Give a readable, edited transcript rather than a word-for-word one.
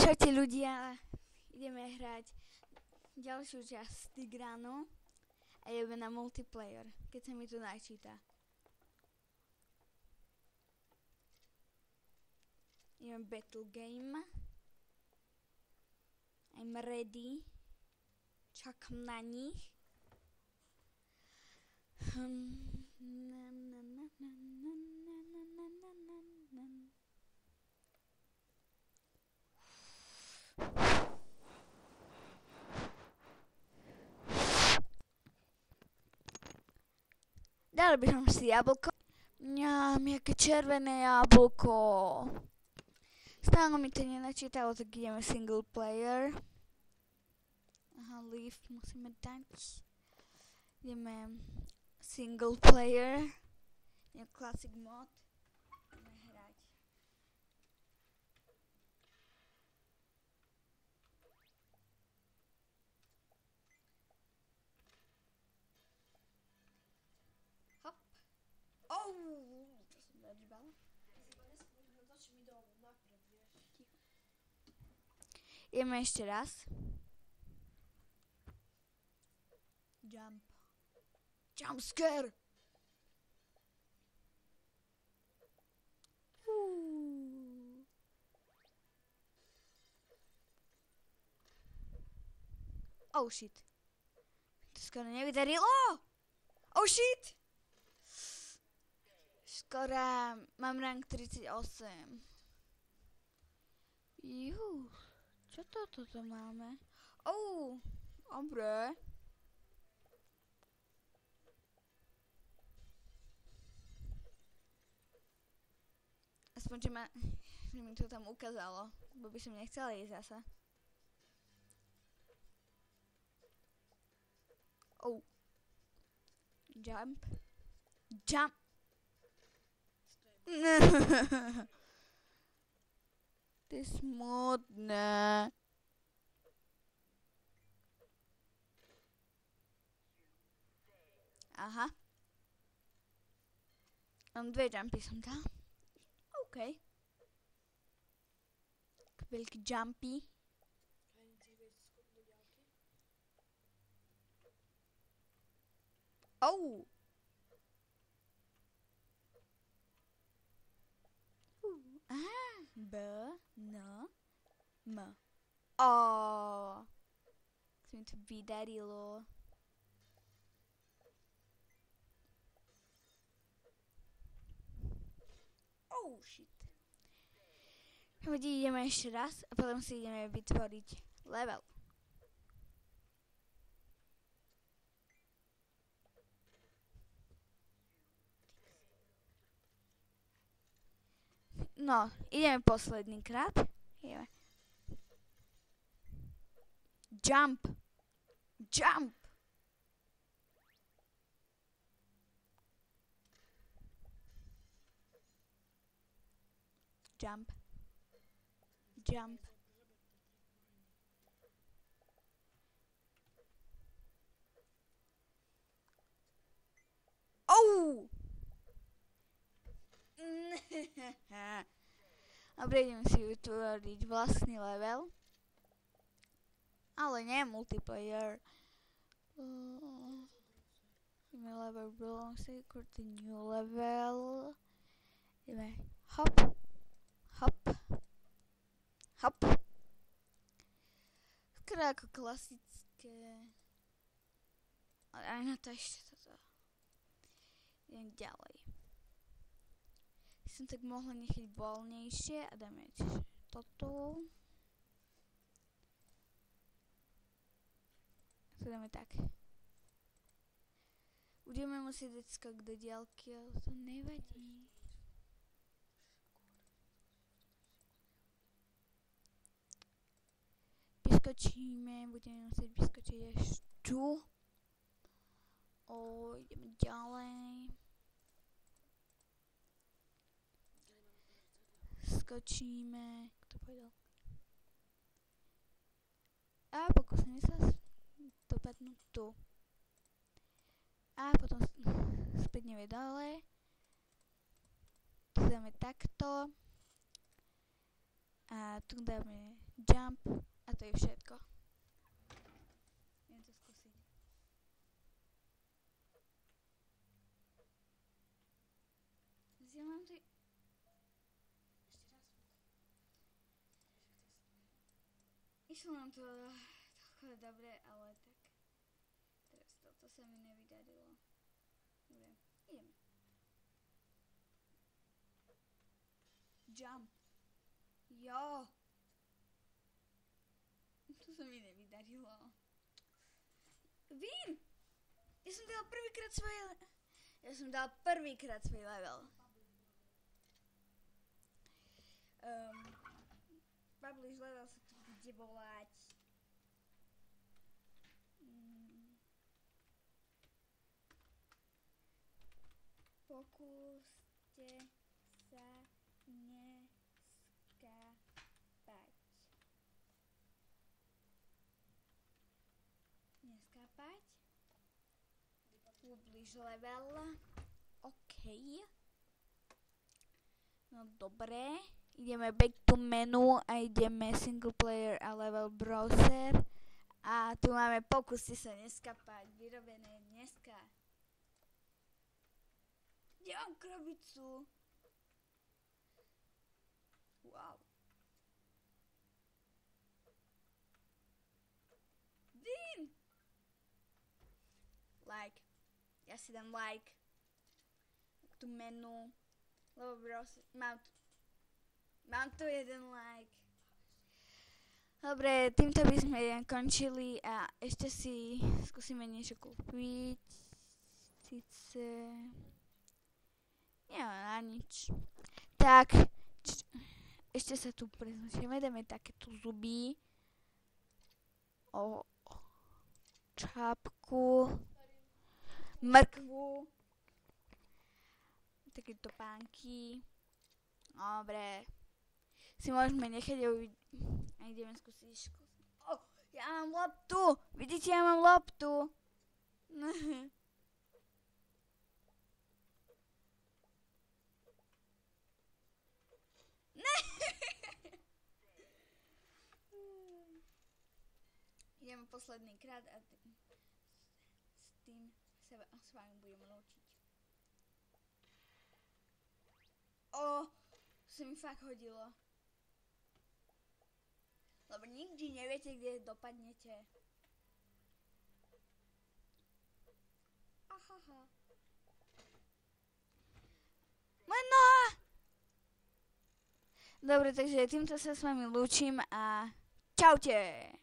Čaute ľudia, ideme hrať ďalšiu časť Tigranu a ideme na multiplayer, keď sa mi to načíta. Ideme battle game. I'm ready. Čakám na nich. Dal by som si jablko. Mňam, jaké červené jablko. Stále mi to nenačítalo, tak ideme single player. Aha, leave musíme dať. Ideme single player. Ideme classic mod. Ideme hrať. Hop. To som zadžbal. Ideme ešte raz. Jump. Jump scare. Oh shit. To skoro nevydarilo. Oh shit. Skoro mám rank 38. Juh. Čo toto máme? Dobre. Aspoň, že mi to tam ukázalo, bo by som nechcela ísť zasa. Jump. Jump. To je smutné. Aha. Mám 2 jumpy som dal. OK. Veľký jumpy. B, N, M. Sa mi to vydarilo. Shit. Hodí ideme ešte raz a potom si ideme vytvoriť level. No, ideme posledný krát. Ideme. Jump. Jump. Jump. Jump. Dobre, ideme si vytvoriť vlastný level. Ale nie multiplayer. Ideme level belongs to the new level. Ideme hop. Hop. Hop. Skoro ako klasické. Ale aj na to ešte toto. Idem ďalej. Som tak mohla nechať voľnejšie a dáme toto. To dáme tak. Budeme musieť dať skok do diaľky, ale to nevadí. Vyskočíme, budeme musieť vyskočiť až tu. Ideme ďalej. Skočíme, kto povedal? A pokúsime sa dopadnúť tu. A potom spätneme dole. Tu dáme takto. A tu dáme jump a to je všetko. Idem to skúsiť. Vzdielám si... Išlo nám to takové dobre, ale tak teraz toto sa mi nevydarilo. Dobre, ideme. Jump. Jo. To sa mi nevydarilo. Vím! Ja som dal prvýkrát svoj level. Publish level sa to bude volať. Pokúste sa neskapať. Publish level. OK. No dobre. Ideme back to menu a ideme single player a level browser. A tu máme pokusy sa neskapať. Vyrobené dneska. Ja mám krabicu. Wow. Dín! Like. Ja si dám like. Tu menu. Lebo browser. Mám tu jeden like. Dobre, týmto by sme končili a ešte si skúsime niečo kúpiť. Sice... na nič. Tak, ešte sa tu prezlečíme, dáme takéto zuby. Čapku. Mrkvu. Takéto pánky. Dobre. Si môžeme nechať a ideme skúsiť. Ja mám loptu. Vidíte, ja mám loptu. Ideme posledný krát a s tým sa s vami budem lúčiť. Sa mi fakt hodilo. Lebo nikdy neviete, kde dopadnete. Ahaha. Moja noha! Dobre, takže týmto sa s vami lúčim a čaute!